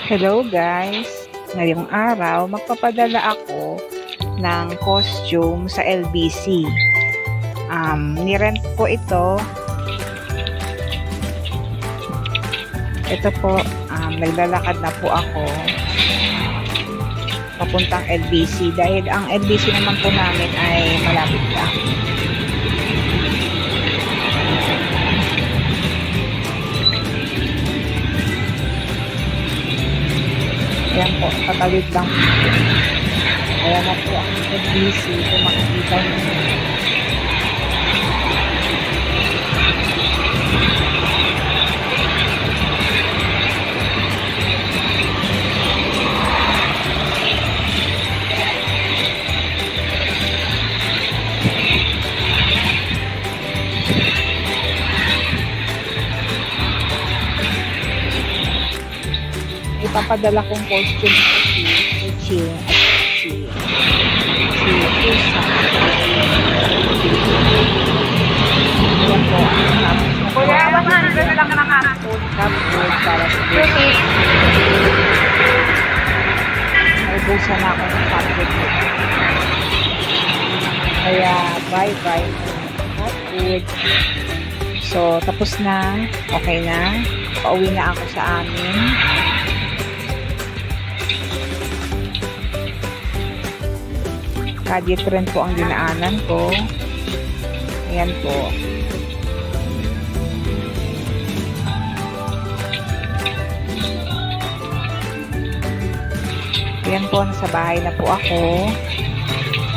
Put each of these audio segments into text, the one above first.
Hello guys! Ngayong araw, magpapadala ako ng costume sa LBC. Nirent ko ito. Ito po, naglalakad na po ako papuntang LBC dahil ang LBC naman po namin ay malapit lang. Ayan po, tatawid lang po. Ayan na po ang LBC kung makikita nyo. Ipapadala kong costume si Ching at si Pusa. Ayan po. Kuya, 100 lang na kapon. Kapon para sa Pusa. May busa na ako ng fabric. Kaya bye-bye. Kapon. So, tapos na. Okay na. Pauwi na ako sa amin. Kadit rin po ang dinaanan ko. Ayan po. Ayan po, nasa bahay na po ako.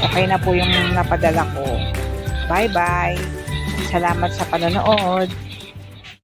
Okay na po yung napadala ko. Bye-bye. Salamat sa panonood.